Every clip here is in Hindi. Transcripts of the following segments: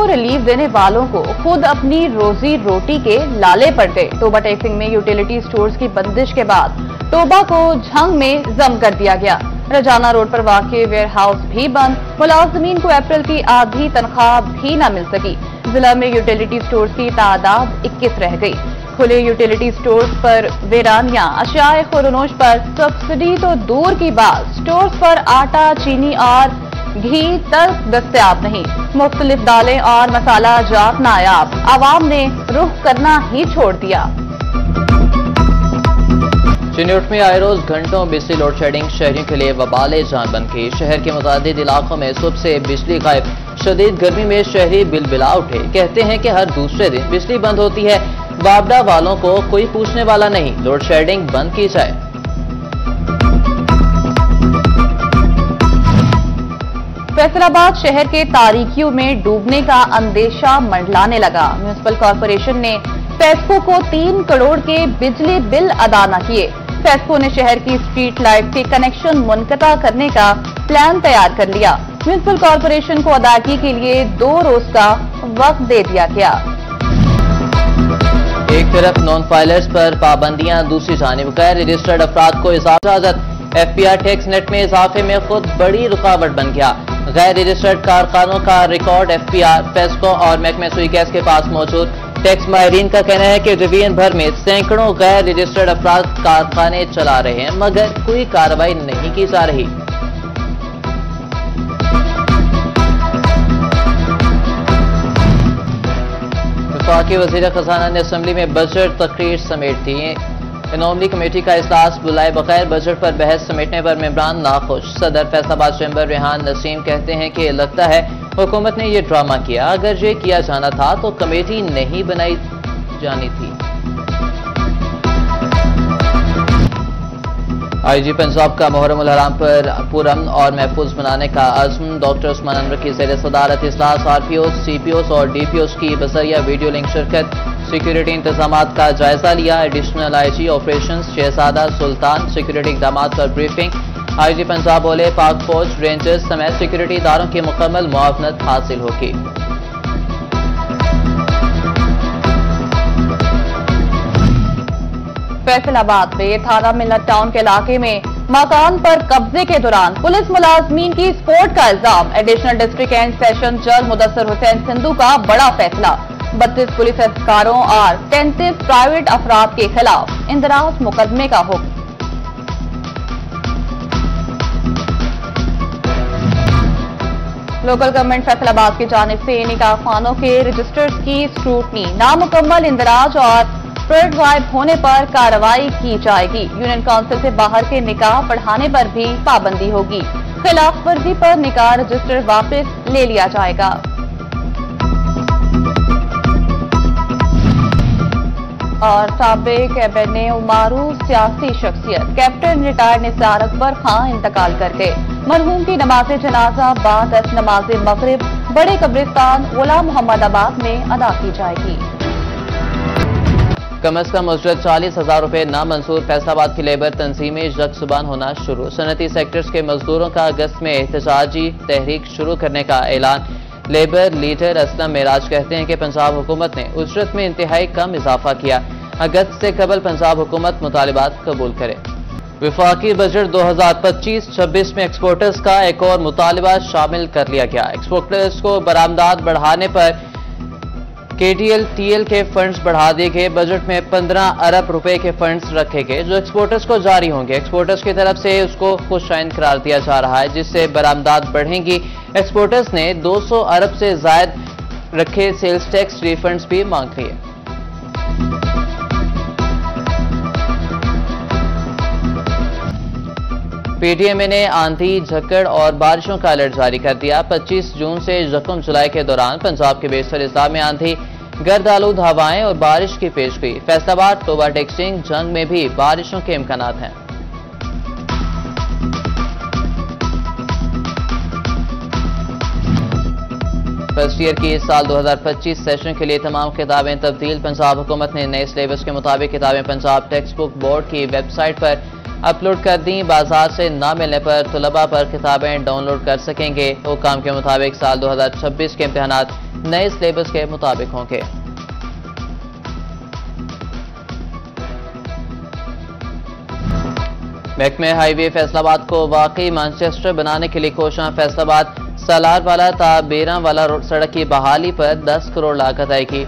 को रिलीफ देने वालों को खुद अपनी रोजी रोटी के लाले पड़ गए। तोबा टैक्सिंग में यूटिलिटी स्टोर्स की बंदिश के बाद तोबा को झंग में जम कर दिया गया। रजाना रोड पर वाक़ई वेयर हाउस भी बंद। मुलाजमीन को अप्रैल की आधी तनख्वाह भी न मिल सकी। जिला में यूटिलिटी स्टोर्स की तादाद 21 रह गई। खुले यूटिलिटी स्टोर्स पर वीरानियां, अशियाए खुरनोश पर सब्सिडी तो दूर की बात, स्टोर्स पर आटा, चीनी और घी तक दस्तयाब नहीं। मुख्तलिफ दालें और मसाला जात नायाब। आवाम ने रुख करना ही छोड़ दिया। चिन्नौट में आए रोज घंटों बिजली लोड शेडिंग शहरियों के लिए वबाले जान बन गई। शहर के मुतादिद इलाकों में सुबह से बिजली गायब। शदीद गर्मी में शहरी बिलबिला उठे। कहते हैं कि हर दूसरे दिन बिजली बंद होती है। बाबडा वालों को कोई पूछने वाला नहीं। लोड शेडिंग बंद की जाए। फैसलाबाद शहर के तारीकियों में डूबने का अंदेशा मंडलाने लगा। म्यूनिसिपल कॉरपोरेशन ने फेस्को को 3 करोड़ के बिजली बिल अदा न किए। फेस्को ने शहर की स्ट्रीट लाइट के कनेक्शन मुनक़ता करने का प्लान तैयार कर लिया। म्यूनिसिपल कॉरपोरेशन को अदायगी के लिए 2 रोज का वक्त दे दिया गया। एक तरफ नॉन फाइलर्स पर पाबंदियां, दूसरी जानिब गैर रजिस्टर्ड अफराद को इजाजत। FPR टैक्स नेट में इजाफे में खुद बड़ी रुकावट बन गया। गैर रजिस्टर्ड कारखानों का रिकॉर्ड FPR, फेस्को और महकमे सुई गैस के पास मौजूद। टैक्स माहिरीन का कहना है कि डिवीजन भर में सैकड़ों गैर रजिस्टर्ड अफराद कारखाने चला रहे हैं, मगर कोई कार्रवाई नहीं की जा रही। वफाकी वज़ीर खजाना ने असेंबली में बजट तकरीर समेट दी। इनोमली कमेटी का इजलास बुलाए बगैर बजट पर बहस समेटने पर मेंबरान नाखुश। सदर फैसलाबाद चैम्बर रेहान नसीम कहते हैं कि लगता है हुकूमत ने ये ड्रामा किया। अगर ये किया जाना था तो कमेटी नहीं बनाई जानी थी। IG पंजाब का मुहर्रम उल हराम पर पुरअमन और महफूज बनाने का अज़्म। डॉक्टर उस्मान अनवर की ज़ेर सदारत इजलास RPOs, CPOs और DPOs की बजरिया वीडियो लिंक शिरकत। सिक्योरिटी इंतजामात का जायजा लिया। एडिशनल IG ऑपरेशंस शहजादा सुल्तान सिक्योरिटी इकदाम पर ब्रीफिंग। IG पंजाब बोले पाक फौज, रेंजर्स समेत सिक्योरिटी इदारों की मुकम्मल मुआवनत हासिल होगी। फैसलाबाद में थाना मिलत टाउन के इलाके में मकान पर कब्जे के दौरान पुलिस मुलाजमीन की स्पोर्ट का इल्जाम। एडिशनल डिस्ट्रिक्ट एंड सेशन जज मुदस्सिर हुसैन सिंधु का बड़ा फैसला। 32 पुलिस एहलकारों और 33 प्राइवेट अफराद के खिलाफ इंदराज मुकदमे का हुक्म। लोकल गवर्नमेंट फैसलाबाद की जानिब से निकाह खानों के रजिस्टर्स की स्क्रूटनी, नामुकम्मल इंदराज और फ्लड गायब होने पर कार्रवाई की जाएगी। यूनियन काउंसिल से बाहर के निकाह पढ़ाने पर भी पाबंदी होगी। खिलाफ वर्जी पर निकाह रजिस्टर वापस ले लिया जाएगा। और साबिक एबने उमारू सियासी शख्सियत कैप्टन रिटायर्ड निसार अकबर खां इंतकाल कर गए। मरहूम की नमाज जनाजा बाद नमाज मगरिब बड़े कब्रिस्तान ओला मोहम्मदाबाद में अदा की जाएगी। कम अज कम उजरत 40,000 रुपए नामंजूर। फैसलाबाद की लेबर तंजीमें यकजुबान होना शुरू। सनती सेक्टर्स के मजदूरों का अगस्त में एहतजाजी तहरीक शुरू करने का ऐलान। लेबर लीडर असलम मेराज कहते हैं कि पंजाब हुकूमत ने उजरत में इंतहाई कम इजाफा किया। अगस्त से कबल पंजाब हुकूमत मुतालिबात कबूल करे। वफाकी बजट 2025-26 में एक्सपोर्टर्स का एक और मुतालिबा शामिल कर लिया गया। एक्सपोर्टर्स को बरामदात बढ़ाने पर KTL-TL के फंड्स बढ़ा दिए गए। बजट में 15 अरब रुपए के फंड्स रखे गए जो एक्सपोर्टर्स को जारी होंगे। एक्सपोर्टर्स की तरफ से उसको खुशाइन करार दिया जा रहा है, जिससे बरामदात बढ़ेंगी। एक्सपोर्टर्स ने 200 अरब से जायद रखे सेल्स टैक्स रिफंड्स भी मांग लिए। PTMA ने आंधी, झक्कड़ और बारिशों का अलर्ट जारी कर दिया। 25 जून से यकम जुलाई के दौरान पंजाब के बेशतर इस्लाम में आंधी, गर्द आलूद हवाएं और बारिश की पेशगोई। फैसलाबाद तोबा टैक्सिंग जंग में भी बारिशों के इम्कानात हैं। फर्स्ट ईयर की इस साल 2025 सेशन के लिए तमाम किताबें तब्दील। पंजाब हुकूमत ने नए सिलेबस के मुताबिक किताबें पंजाब टेक्स्ट बुक बोर्ड की वेबसाइट पर अपलोड कर दी। बाजार से न मिलने पर तलबा पर किताबें डाउनलोड कर सकेंगे। हुकाम के मुताबिक साल 2026 के इम्तिहानात नए सिलेबस के मुताबिक होंगे। महकमे हाईवे फैसलाबाद को वाकई मैनचेस्टर बनाने के लिए कोशिश। फैसलाबाद सालारवाला ता बेरावाला सड़क की बहाली पर 10 करोड़ लागत आएगी।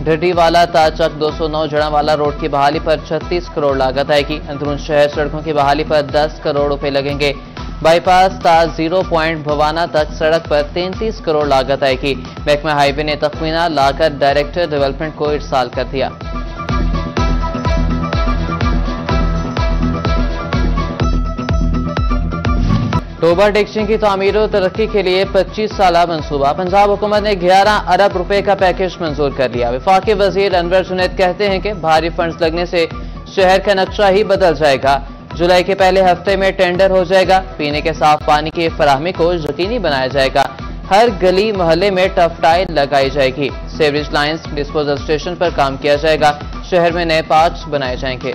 ढड्डीवाला ता चक 209 जड़ावाला रोड की बहाली पर 36 करोड़ लागत आएगी। अंदरून शहर सड़कों की बहाली पर 10 करोड़ रुपए लगेंगे। बाईपास ता 0 पॉइंट भवाना तक सड़क पर 33 करोड़ लागत आएगी। महकमा हाईवे ने तखमीना लाकर डायरेक्टर डेवलपमेंट को इरसाल कर दिया। टोबा डिक्शन की तामीर और तरक्की के लिए 25 साला मंसूबा। पंजाब हुकूमत ने 11 अरब रुपए का पैकेज मंजूर कर लिया। वफाकी वजीर अनवर जुनैद कहते हैं कि भारी फंड्स लगने से शहर का नक्शा ही बदल जाएगा। जुलाई के पहले हफ्ते में टेंडर हो जाएगा। पीने के साफ पानी की फराहमी को यकीनी बनाया जाएगा। हर गली मोहल्ले में टफ टाइल लगाई जाएगी। सीवरेज लाइन्स डिस्पोजल स्टेशन पर काम किया जाएगा। शहर में नए पार्क्स बनाए जाएंगे।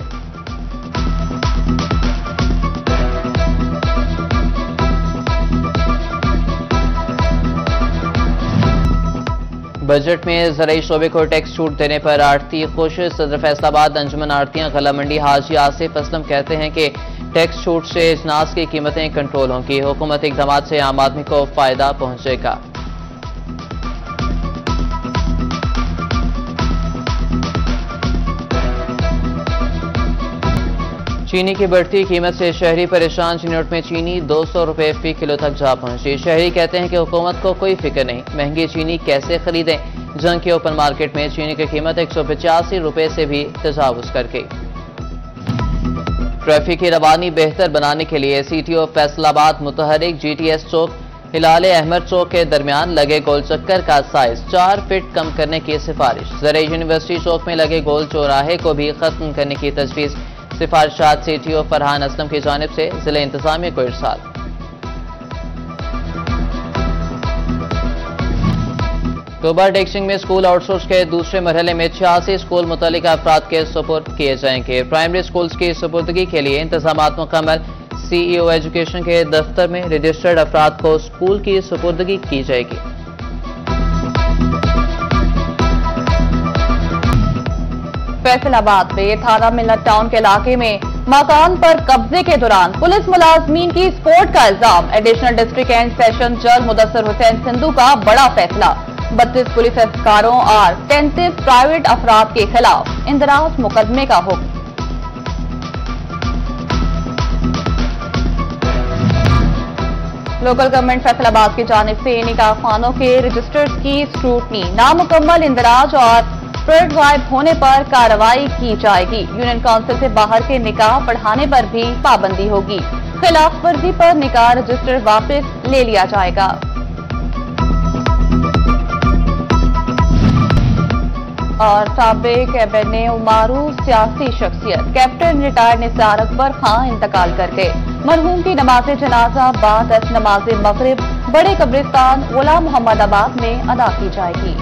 बजट में ज़राई शोबे को टैक्स छूट देने पर आड़ती खुश। सदर फैसलाबाद अंजुमन आड़तियां गला मंडी हाजी आसिफ असलम कहते हैं कि टैक्स छूट से अजनास की कीमतें कंट्रोल होंगी। हुकूमती इक़दाम से आम आदमी को फायदा पहुंचेगा। चीनी की बढ़ती कीमत से शहरी परेशान। चिन्नौट में चीनी 200 रुपए फी किलो तक जा पहुंची। शहरी कहते हैं कि हुकूमत को कोई फिक्र नहीं, महंगी चीनी कैसे खरीदें। जंग के ओपन मार्केट में चीनी की कीमत 185 रुपए से भी तजावुज कर गई। ट्रैफिक की रवानी बेहतर बनाने के लिए CTO फैसलाबाद मुतहरिक GTS चौक हिलाल अहमद चौक के दरमियान लगे गोल चक्कर का साइज 4 फीट कम करने की सिफारिश। ज़राई यूनिवर्सिटी चौक में लगे गोल चौराहे को भी खत्म करने की तजवीज़। सिफारिशात CTO फरहान असलम की जानिब से जिला इंतजामिया को इरसाल। टोबा डिक्शन में स्कूल आउटसोर्स के दूसरे मरहले में 86 स्कूल मुतल्लिका अफराद के सुपुर्द किए जाएंगे। प्राइमरी स्कूल्स की सुपुर्दगी के लिए इंतजामात मुकम्मल। CEO एजुकेशन के दफ्तर में रजिस्टर्ड अफराद को स्कूल की सुपुर्दगी की जाएगी। फैसलाबाद में थाना मिलत टाउन के इलाके में मकान पर कब्जे के दौरान पुलिस मुलाजमीन की स्पोर्ट का इल्जाम। एडिशनल डिस्ट्रिक्ट एंड सेशन जज मुदस्सर हुसैन सिंधु का बड़ा फैसला। 32 पुलिस अधिकारों और 33 प्राइवेट अफराद के खिलाफ इंदराज मुकदमे का हुक्म। लोकल गवर्नमेंट फैसलाबाद की जानिब से निकाह खानों के रजिस्टर्स की स्क्रूटनी, नामुकम्मल इंदराज और फ्लड गायब होने पर कार्रवाई की जाएगी। यूनियन काउंसिल से बाहर के निकाह पढ़ाने पर भी पाबंदी होगी। खिलाफ वर्जी पर निकाह रजिस्टर वापस ले लिया जाएगा। और साबिक कैबिनेट उमारू सियासी शख्सियत कैप्टन रिटायर्ड निसार अकबर खां इंतकाल कर गए। मरहूम की नमाज जनाजा बाद नमाज मगरिब बड़े कब्रिस्तान गुलाम मोहम्मदाबाद में अदा की जाएगी।